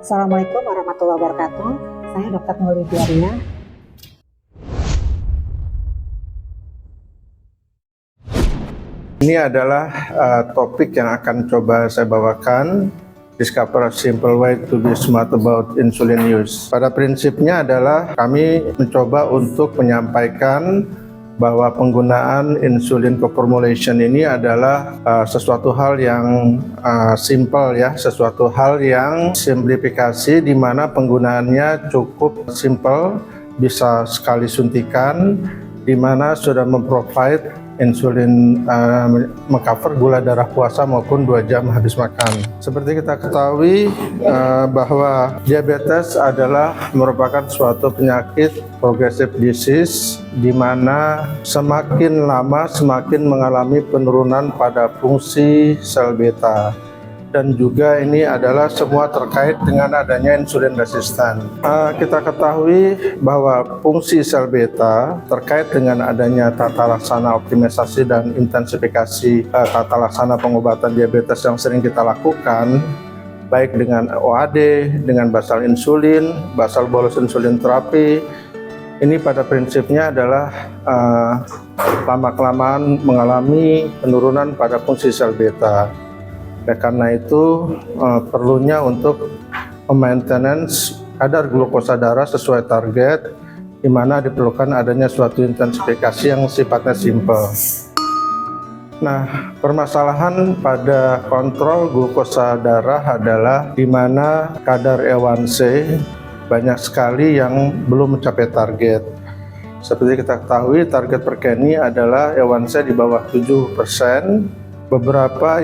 Assalamualaikum warahmatullahi wabarakatuh. Saya Dr. Nurul Diarina. Ini adalah topik yang akan coba saya bawakan. Discover a simple way to be smart about insulin use. Pada prinsipnya adalah kami mencoba untuk menyampaikan bahwa penggunaan insulin co-formulation ini adalah sesuatu hal yang simple ya, sesuatu hal yang simplifikasi di mana penggunaannya cukup simple, bisa sekali suntikan, di mana sudah memprovide insulin mengcover gula darah puasa maupun 2 jam habis makan. Seperti kita ketahui bahwa diabetes adalah merupakan suatu penyakit progressive disease di mana semakin lama semakin mengalami penurunan pada fungsi sel beta. Dan juga ini adalah semua terkait dengan adanya insulin resistan. Kita ketahui bahwa fungsi sel beta terkait dengan adanya tata laksana optimisasi dan intensifikasi tata laksana pengobatan diabetes yang sering kita lakukan, baik dengan OAD, dengan basal insulin, basal bolus insulin terapi. Ini pada prinsipnya adalah lama-kelamaan mengalami penurunan pada fungsi sel beta. Karena itu perlunya untuk maintenance kadar glukosa darah sesuai target, di mana diperlukan adanya suatu intensifikasi yang sifatnya simple. Nah, permasalahan pada kontrol glukosa darah adalah di mana kadar A1C banyak sekali yang belum mencapai target. Seperti kita ketahui, target per Kenny adalah A1C di bawah 7%. Beberapa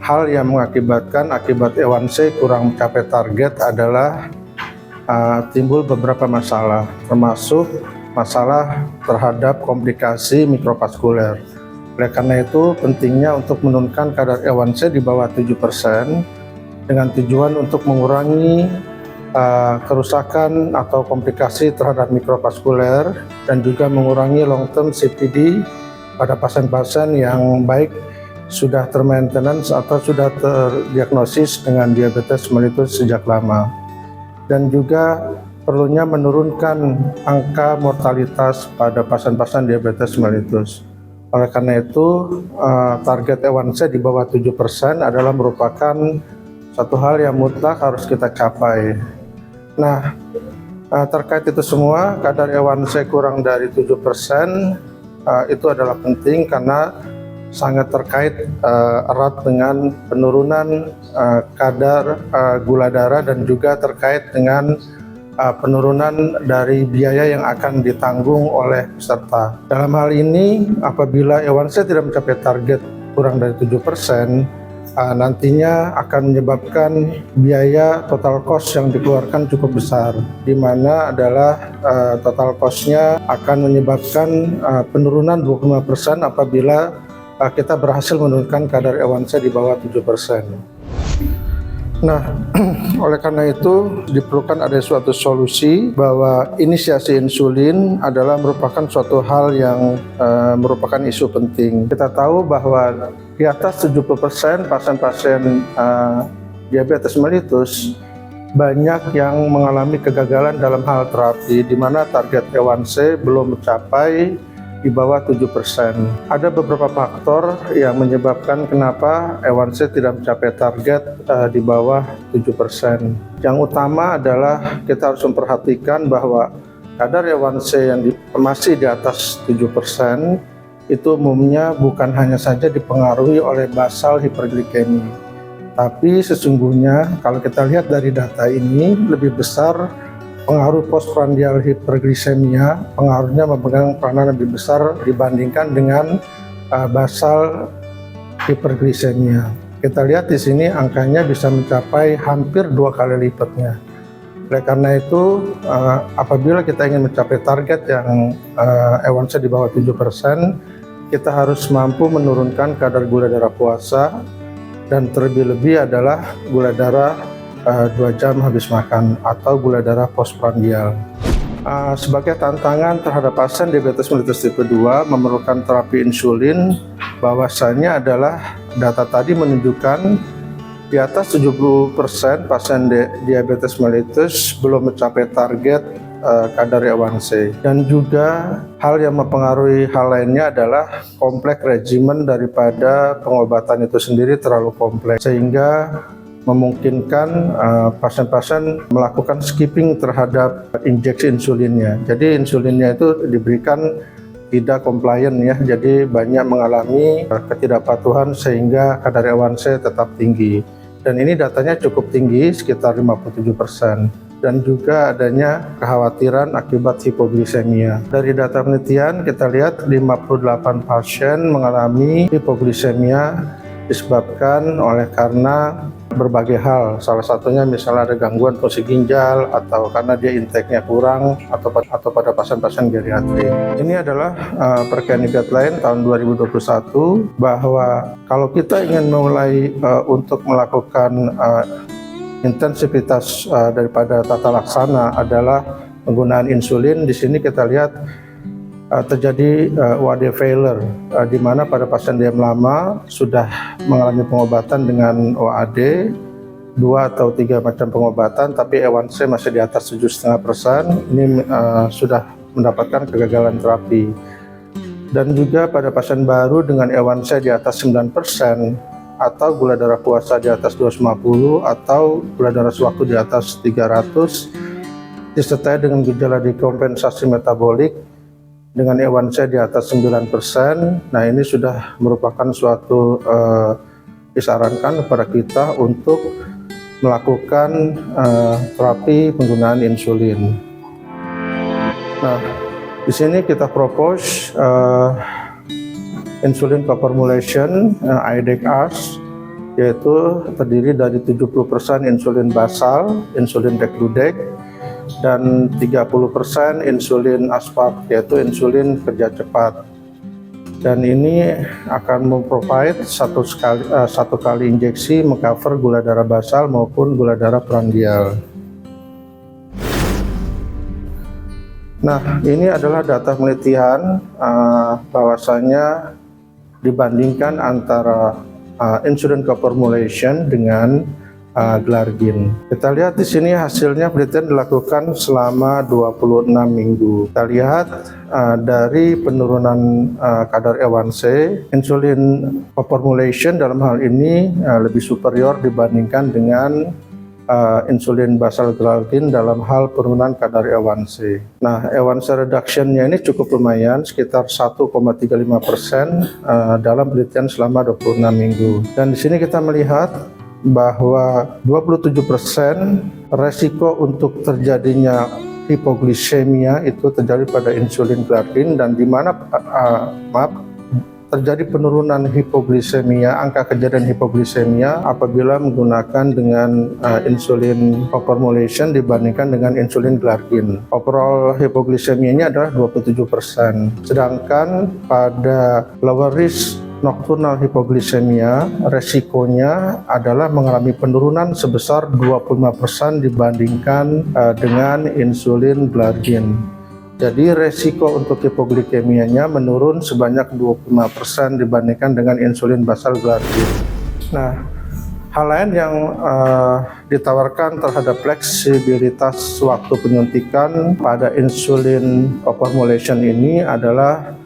hal yang mengakibatkan akibat A1C kurang mencapai target adalah timbul beberapa masalah, termasuk masalah terhadap komplikasi mikrovaskuler. Oleh karena itu, pentingnya untuk menurunkan kadar A1C di bawah 7% dengan tujuan untuk mengurangi kerusakan atau komplikasi terhadap mikrovaskuler dan juga mengurangi long term CVD pada pasien-pasien yang baik sudah termaintenance atau sudah terdiagnosis dengan diabetes mellitus sejak lama, dan juga perlunya menurunkan angka mortalitas pada pasien-pasien diabetes mellitus. Oleh karena itu, target A1C di bawah 7% adalah merupakan satu hal yang mutlak harus kita capai. Nah, terkait itu semua, kadar A1C kurang dari 7% itu adalah penting karena sangat terkait erat dengan penurunan kadar gula darah dan juga terkait dengan penurunan dari biaya yang akan ditanggung oleh peserta. Dalam hal ini, apabila A1C tidak mencapai target kurang dari 7%, nantinya akan menyebabkan biaya total cost yang dikeluarkan cukup besar, di mana adalah total cost-nya akan menyebabkan penurunan 25% apabila kita berhasil menurunkan kadar A1C di bawah 7%. Nah, oleh karena itu diperlukan ada suatu solusi bahwa inisiasi insulin adalah merupakan suatu hal yang merupakan isu penting. Kita tahu bahwa di atas 70% pasien-pasien diabetes mellitus banyak yang mengalami kegagalan dalam hal terapi, di mana target A1C belum mencapai di bawah 7%. Ada beberapa faktor yang menyebabkan kenapa A1C tidak mencapai target di bawah 7%. Yang utama adalah kita harus memperhatikan bahwa kadar A1C yang masih di atas 7% itu umumnya bukan hanya saja dipengaruhi oleh basal hiperglikemi, tapi sesungguhnya kalau kita lihat dari data ini lebih besar pengaruh postprandial hiperglisemia, pengaruhnya memegang peranan lebih besar dibandingkan dengan basal hiperglisemia. Kita lihat di sini angkanya bisa mencapai hampir 2 kali lipatnya. Oleh karena itu, apabila kita ingin mencapai target yang A1C di bawah 7%, kita harus mampu menurunkan kadar gula darah puasa, dan terlebih-lebih adalah gula darah 2 jam habis makan atau gula darah postprandial. Sebagai tantangan terhadap pasien diabetes mellitus tipe 2 memerlukan terapi insulin, bahwasannya adalah data tadi menunjukkan Di atas 70% pasien diabetes mellitus belum mencapai target kadar A1C. Dan juga hal yang mempengaruhi hal lainnya adalah kompleks regimen daripada pengobatan itu sendiri terlalu kompleks, sehingga memungkinkan pasien-pasien melakukan skipping terhadap injeksi insulinnya. Jadi insulinnya itu diberikan tidak compliant ya, jadi banyak mengalami ketidakpatuhan sehingga kadar A1C tetap tinggi. Dan ini datanya cukup tinggi, sekitar 57%. Dan juga adanya kekhawatiran akibat hipoglisemia. Dari data penelitian kita lihat 58 pasien mengalami hipoglisemia disebabkan oleh karena berbagai hal, salah satunya misalnya ada gangguan fungsi ginjal atau karena dia intake-nya kurang atau pada pasien-pasien geriatrik. Ini adalah perkembangan guideline tahun 2021 bahwa kalau kita ingin mulai untuk melakukan intensitas daripada tata laksana adalah penggunaan insulin. Di sini kita lihat terjadi OAD failure, di mana pada pasien diam lama sudah mengalami pengobatan dengan OAD 2 atau 3 macam pengobatan, tapi A1C masih di atas 7,5%. Ini sudah mendapatkan kegagalan terapi. Dan juga pada pasien baru dengan A1C di atas 9%, atau gula darah puasa di atas 250, atau gula darah sewaktu di atas 300, disertai dengan gejala dekompensasi metabolik dengan A1C di atas 9%. Nah, ini sudah merupakan suatu disarankan kepada kita untuk melakukan terapi penggunaan insulin. Nah, di sini kita propose insulin co-formulation IDEC-AS, yaitu terdiri dari 70% insulin basal, insulin degludec, dan 30% insulin aspart, yaitu insulin kerja cepat. Dan ini akan memprovide satu kali injeksi mengcover gula darah basal maupun gula darah prandial. Nah, ini adalah data penelitian bahwasanya dibandingkan antara insulin co-formulation dengan glargin. Kita lihat di sini hasilnya penelitian dilakukan selama 26 minggu. Kita lihat dari penurunan kadar A1C, insulin co-formulation dalam hal ini lebih superior dibandingkan dengan insulin basal glargin dalam hal penurunan kadar A1C. Nah, A1C reduction-nya ini cukup lumayan, sekitar 1,35% dalam penelitian selama 26 minggu. Dan di sini kita melihat bahwa 27% resiko untuk terjadinya hipoglikemia itu terjadi pada insulin glargin, dan di mana terjadi penurunan hipoglikemia, angka kejadian hipoglikemia apabila menggunakan dengan insulin co-formulation dibandingkan dengan insulin glargin. Overall hipoglikemianya adalah 27%. Sedangkan pada lower risk nocturnal hipoglikemia, resikonya adalah mengalami penurunan sebesar 25% dibandingkan dengan insulin glargin. Jadi resiko untuk hipoglikemianya menurun sebanyak 25% dibandingkan dengan insulin basal glargin. Nah, hal lain yang ditawarkan terhadap fleksibilitas waktu penyuntikan pada insulin co-formulation ini adalah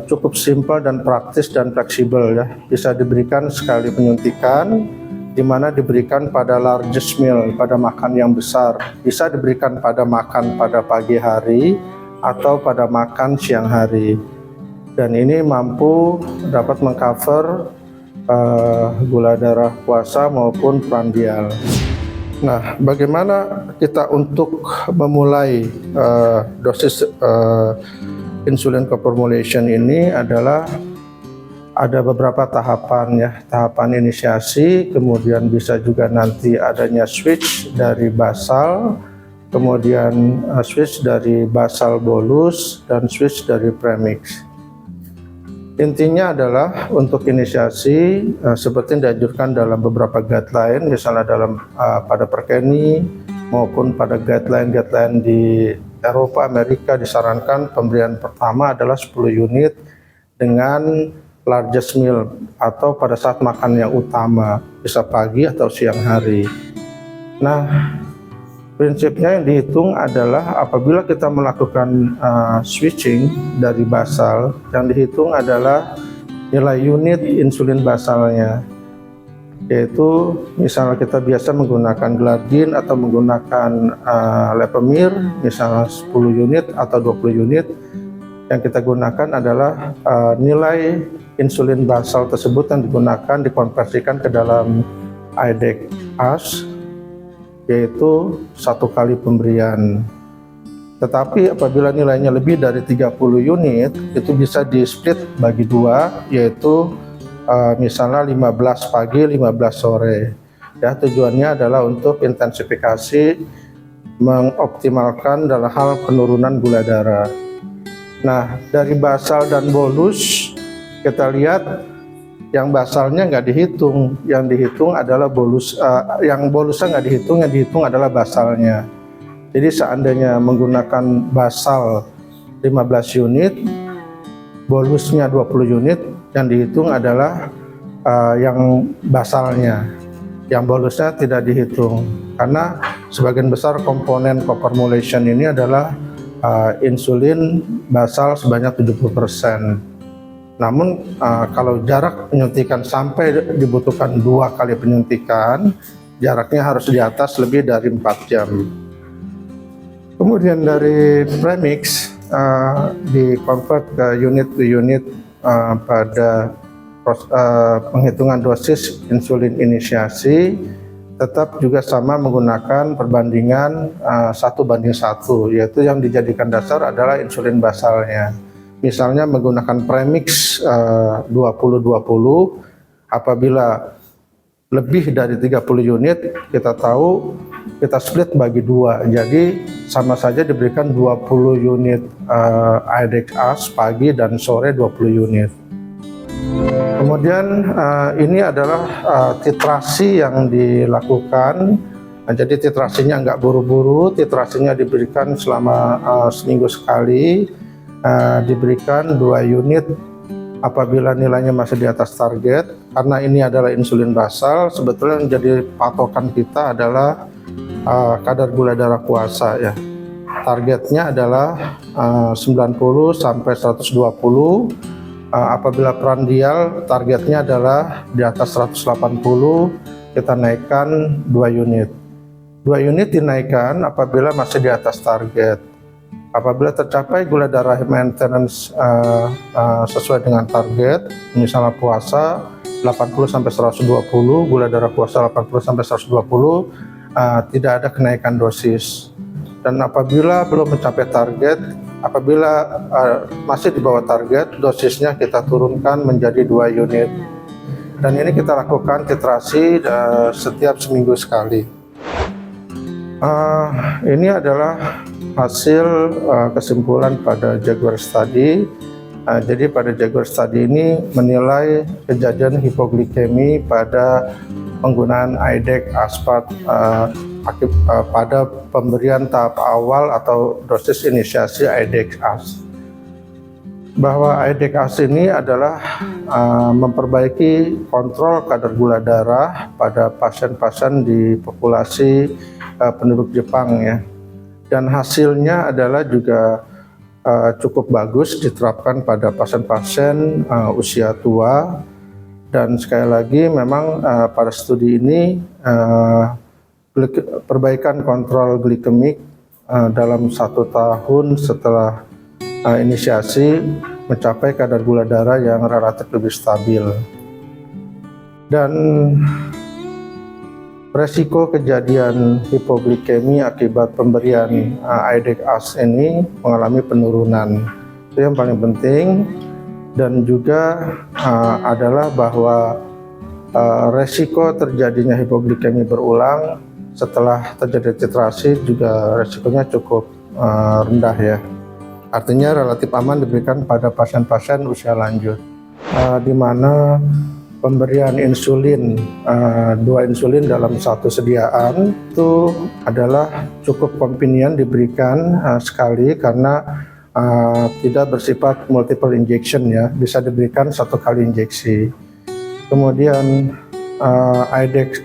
cukup simpel dan praktis dan fleksibel ya. Bisa diberikan sekali penyuntikan, di mana diberikan pada largest meal, pada makan yang besar. Bisa diberikan pada makan pada pagi hari atau pada makan siang hari. Dan ini mampu dapat mengcover gula darah puasa maupun prandial. Nah, bagaimana kita untuk memulai dosis insulin co-formulation ini adalah ada beberapa tahapan ya. Tahapan inisiasi, kemudian bisa juga nanti adanya switch dari basal, kemudian switch dari basal bolus, dan switch dari premix. Intinya adalah untuk inisiasi seperti yang dianjurkan dalam beberapa guideline, misalnya dalam pada Perkeni maupun pada guideline di Eropa, Amerika, disarankan pemberian pertama adalah 10 unit dengan largest meal atau pada saat makan yang utama, bisa pagi atau siang hari. Nah, prinsipnya yang dihitung adalah apabila kita melakukan switching dari basal, yang dihitung adalah nilai unit insulin basalnya, yaitu misalnya kita biasa menggunakan glargine atau menggunakan levemir, misalnya 10 unit atau 20 unit, yang kita gunakan adalah nilai insulin basal tersebut yang digunakan dikonversikan ke dalam IDEC-AS, yaitu 1 kali pemberian. Tetapi apabila nilainya lebih dari 30 unit, itu bisa di split bagi 2, yaitu misalnya 15 pagi, 15 sore. Ya, tujuannya adalah untuk intensifikasi, mengoptimalkan dalam hal penurunan gula darah. Nah, dari basal dan bolus kita lihat yang basalnya nggak dihitung, yang dihitung adalah bolus, yang bolusnya nggak dihitung, yang dihitung adalah basalnya. Jadi seandainya menggunakan basal 15 unit, bolusnya 20 unit, yang dihitung adalah yang basalnya, yang bolusnya tidak dihitung, karena sebagian besar komponen co-formulation ini adalah insulin basal sebanyak 70%. Namun kalau jarak penyuntikan sampai dibutuhkan 2 kali penyuntikan, jaraknya harus di atas lebih dari 4 jam. Kemudian dari premix di convert ke unit to unit pada penghitungan dosis insulin inisiasi, tetap juga sama menggunakan perbandingan 1:1, yaitu yang dijadikan dasar adalah insulin basalnya. Misalnya menggunakan premix 20-20, apabila lebih dari 30 unit, kita tahu kita split bagi 2, jadi sama saja diberikan 20 unit IDEC-AS pagi dan sore 20 unit. Kemudian ini adalah titrasi yang dilakukan. Nah, jadi titrasinya nggak buru-buru, titrasinya diberikan selama seminggu sekali, diberikan 2 unit apabila nilainya masih di atas target. Karena ini adalah insulin basal, sebetulnya yang jadi patokan kita adalah kadar gula darah puasa ya. Targetnya adalah 90 sampai 120. Apabila prandial targetnya adalah di atas 180, kita naikkan 2 unit. 2 unit dinaikkan apabila masih di atas target. Apabila tercapai gula darah maintenance sesuai dengan target, misalnya puasa 80 sampai 120, gula darah puasa 80 sampai 120, tidak ada kenaikan dosis. Dan apabila belum mencapai target, apabila masih di bawah target, dosisnya kita turunkan menjadi 2 unit. Dan ini kita lakukan titrasi setiap seminggu sekali. Ini adalah hasil kesimpulan pada Jaguar Study. Jadi pada Jaguar Study ini menilai kejadian hipoglikemi pada penggunaan IDEC aspat pada pemberian tahap awal atau dosis inisiasi IDEC-AS. Bahwa IDEC-AS ini adalah memperbaiki kontrol kadar gula darah pada pasien-pasien di populasi penduduk Jepang ya. Dan hasilnya adalah juga cukup bagus diterapkan pada pasien-pasien usia tua. Dan sekali lagi memang pada studi ini perbaikan kontrol glikemik dalam 1 tahun setelah inisiasi mencapai kadar gula darah yang relatif lebih stabil. Dan resiko kejadian hipoglikemi akibat pemberian IDEC-AS ini mengalami penurunan. Itu yang paling penting. Dan juga adalah bahwa resiko terjadinya hipoglikemi berulang setelah terjadi titrasi juga resikonya cukup rendah ya. Artinya relatif aman diberikan pada pasien-pasien usia lanjut, di mana pemberian insulin, 2 insulin dalam 1 sediaan itu adalah cukup convenient diberikan sekali, karena tidak bersifat multiple injection ya, bisa diberikan 1 kali injeksi. Kemudian IDEX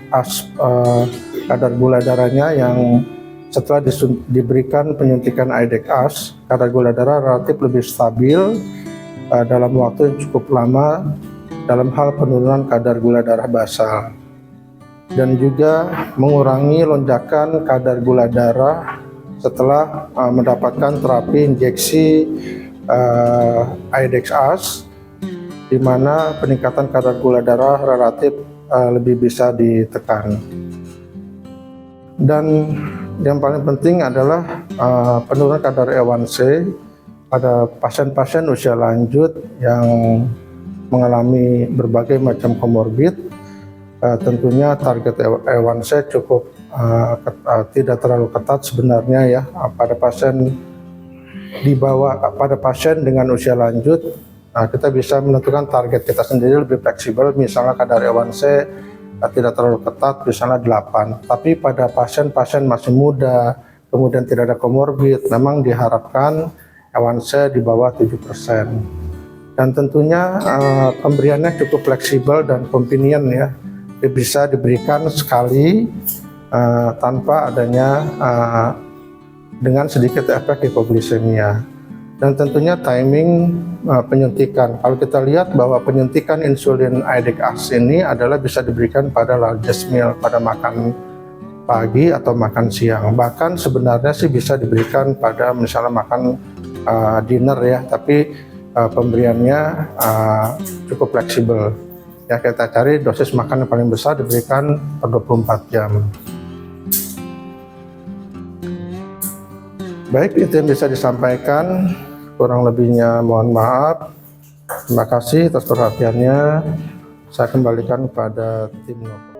kadar gula darahnya yang setelah diberikan penyuntikan IDEX, kadar gula darah relatif lebih stabil dalam waktu yang cukup lama dalam hal penurunan kadar gula darah basal, dan juga mengurangi lonjakan kadar gula darah setelah mendapatkan terapi injeksi IDEX, di mana peningkatan kadar gula darah relatif lebih bisa ditekan. Dan yang paling penting adalah penurunan kadar A1C pada pasien-pasien usia lanjut yang mengalami berbagai macam komorbid. Tentunya target A1C cukup tidak terlalu ketat sebenarnya ya, pada pasien pada pasien dengan usia lanjut. Kita bisa menentukan target kita sendiri lebih fleksibel, misalnya kadar A1C tidak terlalu ketat, misalnya 8. Tapi pada pasien-pasien masih muda, kemudian tidak ada komorbid, memang diharapkan A1C di bawah 7%. Dan tentunya pemberiannya cukup fleksibel dan convenient ya, bisa diberikan sekali tanpa adanya dengan sedikit efek hipoglikemia. Dan tentunya timing penyuntikan. Kalau kita lihat bahwa penyuntikan insulin IDEX ini adalah bisa diberikan pada largest meal, pada makan pagi atau makan siang. Bahkan sebenarnya sih bisa diberikan pada misalnya makan dinner ya, tapi pemberiannya cukup fleksibel. Ya, kita cari dosis makan yang paling besar diberikan per 24 jam. Baik, itu yang bisa disampaikan. Kurang lebihnya mohon maaf. Terima kasih atas perhatiannya. Saya kembalikan kepada tim Novo.